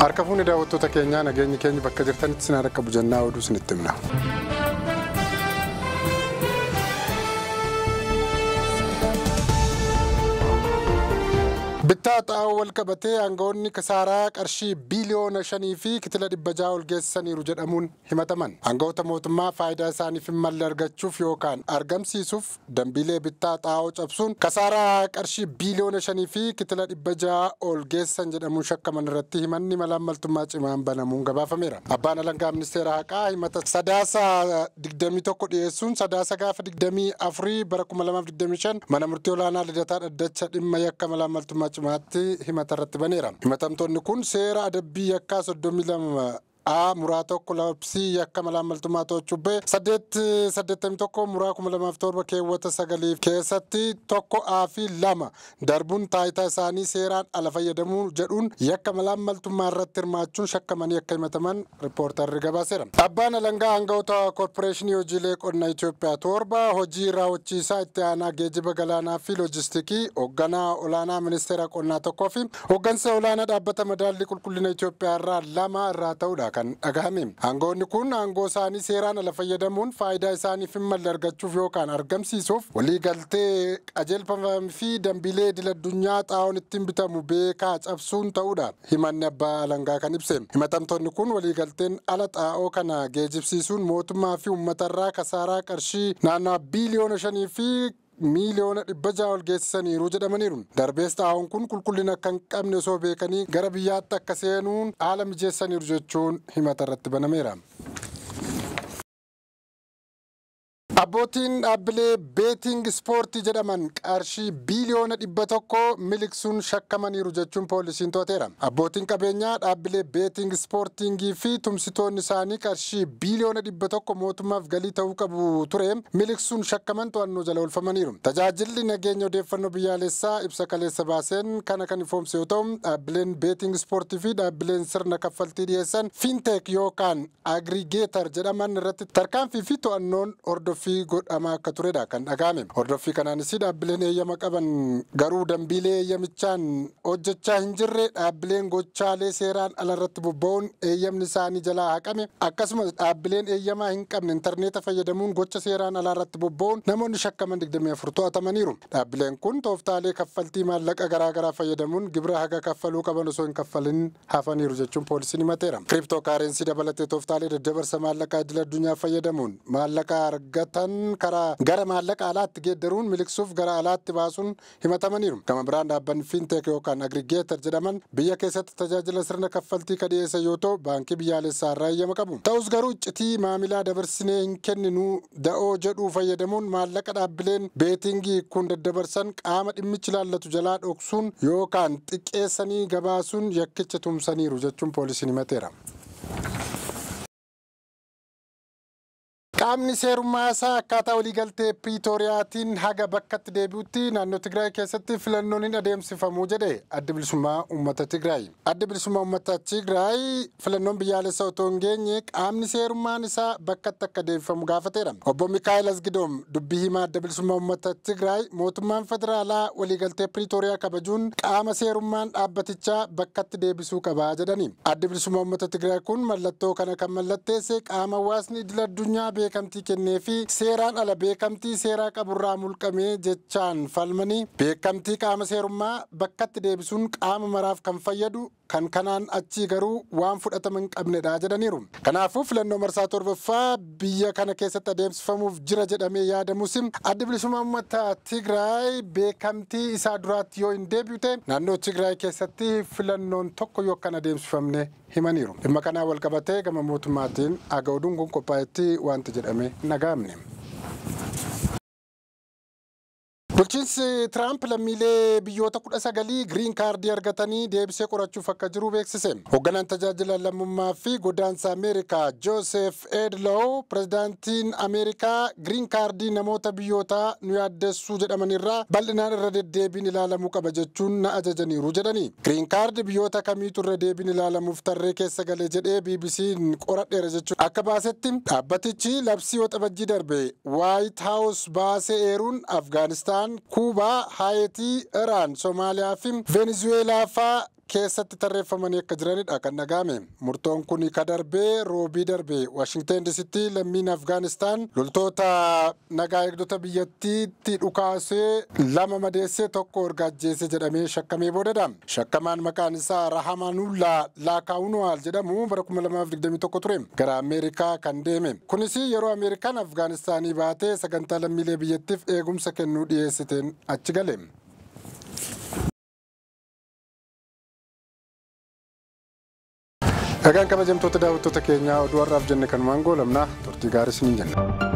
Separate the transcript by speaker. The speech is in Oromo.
Speaker 1: Harka fuuni daawwattoota keenyaa nageenyi keenya bakka jirtanitti sinaa rakkabu jennaa oduu isinitti himna. Bittaa xaa'oo wal qabatee aangawoonni kasaaraa qarshii biiliyoona 5 fi kitila 600 ol geessaniiru jedhamuun himataman. Aangawoota mootummaa faayidaa isaaniif hin malle argachuuf yookaan argamsiisuuf dambiilee bittaa xaa'oo cabsuun kasaaraa qarshii biiliyoona 5 fi kitila 600 ol geessan jedhamuun shakkaman irratti himanni malaammaltummaa cimaan banamuun gabaafameera. Abbaan alangaa ministeera haqaa himata sadaasa 21 dhiyeessuun sadaasa gaafa 24 bara 2025 mana murtii olaanaa Lidataa Dhaddacha dhimma yakka malaammaltummaa maatti himatarratti baneera. Himatamtoonni kun seera adabbii yakkaa 32 muraa tokko labsii yakka malaammaltummaa to'achubbee 881 muraa 2007 keewwata 9 keessatti tokko fi 2 darbuun taayitaa isaanii seeraan ala fayyadamuu jedhuun yakka malaammaltummaa irratti hirmaachuun shakkamanii akka himataman riippoortarri gabaaseera. Abbaan alangaa aangawoota koorporeeshinii hojiilee qonnaa Itoophiyaa 7 hojii raawwachiisaa itti aanaa geejjiba galaanaa fi loojistiikii hoogganaa olaanaa ministeera qonnaa tokkoo fi hooggansa olaanaa dhaabbata madaallii qulqullina Itoophiyaa irraa 2 irraa ta'uudha kan dhagahame. Aangawoonni kun aangoo isaanii seeraan ala fayyadamuun faayidaa isaaniif hin malle argachuuf yookaan argamsiisuuf waliigaltee qajeelfamuu fi dambiilee idil-addunyaa xaa'oon ittiin bitamu beekaa cabsuun ta'uudha himanni abbaa alangaa kan ibse. Himatamtoonni kun waliigalteen ala xaa'oo kana geejjibsiisuun mootummaa fi uummatarraa kasaaraa qarshii naannoo biiliyoona 5 fi miiliyoona 600 ol geessaniiru jedhamaniiru. Darbees xaa'oon kun qulqullina akka hin qabne osoo beekanii gara biyyaatti akka seenuun haala mijeessaniiru jechuun himatarratti banameera. Abbootiin dhaabbilee beeting ispoortii jedhaman qarshii biiliyoona 100 miliqsuun shakkamaniiru jechuun poolisiin to'ateera. Abbootiin qabeenyaa dhaabbilee beeting ispoortingii fi tumsitoonni isaanii qarshii biiliyoona 100 mootummaaf galii ta'uu qabu ture miliqsuun shakkaman to'annoo jala oolfamaniiru. Tajaajilli nageenya odeeffannoo biyyaalessaa ibsa kaleessa baaseen kana kan ifoomse yoo ta'u, dhaabbileen beeting ispoortii fi dhaabbileen sirna kaffaltii dhiyeessan fiinteek yookaan agrigeetar jedhaman irratti tarkaanfii fi to'annoon hordoffii godhamaa akka turedha kan dhagahame. Hordoffii kanaanis dhaabbileen eeyyama qaban garuu dambiilee eeyyamichaan hojjechaa hin jirre dhaabbileen gochaalee seeraan ala irratti bobba'uun eeyyamni isaanii jalaa haqame akkasumas dhaabbileen eeyyamaa hin qabne intarneeta fayyadamuun gocha seeraan alaa irratti bobba'uun namoonni shakkaman 24 to'atamaniiru. Dhaabbileen kun tooftaalee kaffaltii maallaqa garaagaraa fayyadamuun gibira haga kaffaluu qaban osoo hin kaffalin hafaniiru jechuun poolisiin himateera. Kiriptookaarensii dabalatee tooftaalee daddabarsa maallaqaa idil-addunyaa fayyadamuun maallaqa argatan karaa gara maallaqa alaatti geeddaruun miliqsuuf gara alaatti baasuun himatamaniiru. Gama biraan dhaabbanni fiinteek yookaan agrigeetar jedhaman biyya keessatti tajaajila sirna kaffaltii kan dhiyeessan yoo ta'u baankii biyyaalessaa irraa eeyyama qabu. Ta'us garuu iccitii maamilaa dabarsinee hin kenninu da'oo jedhuu fayyadamuun maallaqa dhaabbileen beetingii kun daddabarsan qaama dhimmichi ilaallatu jalaa dhoksuun yookaan xiqqeessanii gabaasuun yakkicha tumsaniiru jechuun poolisiin himateera. Qaamni seerummaa isaa akkaataa waliigaltee Piriitooriyaatiin haga bakkatti deebi'utti naannoo Tigraay keessatti filannoon hin adeemsifamu jedhe Adda Bilisummaa Uummata Tigraay. Adda Bilisummaa Uummata Tigraay filannoon biyyaalessaa otoo hin geenye qaamni seerummaan isaa bakkatti akka deebifamu gaafateera. Obbo Mikaa'el Asgidoom dubbii himaa Adda Bilisummaa Uummata Tigraay mootummaan federaalaa waliigaltee Piriitooriyaa kabajuun qaama seerummaan dhaabbatichaa bakkatti deebisuu qaba jedhani. Adda Bilisummaa Uummata Tigraay kun mallattoo kana kan mallatteesse qaama hawaasni idil-addunyaa beekamtii kennee fi seeraan ala beekamtii seeraa qaburraa mulqamee jechaan falmanii beekamtii qaama seerummaa bakkatti deebisuun qaama maraaf kan fayyadu kan kanaan achii garuu waan fudhatama hin qabnedha jedhaniiru. Kanaafuu filannoo marsaa 7ffaa biyya kana keessatti adeemsifamuuf jira jedhamee yaadamus Adda Bilisummaa Uummata Tigraay beekamtii isaa duraatti yoo hin deebite naannoo Tigraay keessatti filannoon tokko yoo kan adeemsifamne himaniiru. Dhimma kanaa wal qabatee gama mootummaatiin aga oduun kun qophaa'etti wanti jedhame nagaamne. Bulchiinsi Tiraamp lammiilee biyyoota 19 giriin kaardii argatanii deebisee qorachuuf akka jiru beeksise. Hoogganaan tajaajila lammummaa fi godaansa Ameerikaa Joosef Edlow pirezidaantiin Ameerikaa giriin kaardii namoota biyyoota nu yaaddessuu jedhamanirraa bal'inaan irra deddeebiin ilaalamuu qaba jechuun na ajajaniiru jedhani. Giriin kaardii biyyoota kamiitu irra deebiin ilaalamuuf tarree keessa galee jedhee BBC'n qoradheera jechuun akka baasetti dhaabbatichi labsii waxabajjii darbe White House baasee eeruun Afgaanistaan, Kuubaa, Haayitii, Iraan, Somaaliyaa fi Venezuelaa fa'aa keessatti tarreeffamanii akka jiranidha kan dhaga'ame. Murtoon kun ka darbee roobii darbee Washington DC'tti lammiin Afgaanistaan loltoota nagaa eegdota biyyattiitti dhukaasee 2 madeessee 1 orgaajjeese jedhamee shakkamee boodadha. Shakkamaan maqaan isaa Rahamanullaa Laakaawunuwaal jedhamu bara 2021 ture gara Ameerikaa kan deeme. Kunis yeroo Ameerikaan Afgaanistaanii baatee sagantaa lammiilee biyyattiif eegumsa kennuu dhiyeessiteen achi gale. Egaan kabajamtoota daawwattoota keenyaa oduu har'aaf jenne kanumaan goolabna turtii gaarii isiniin jenna.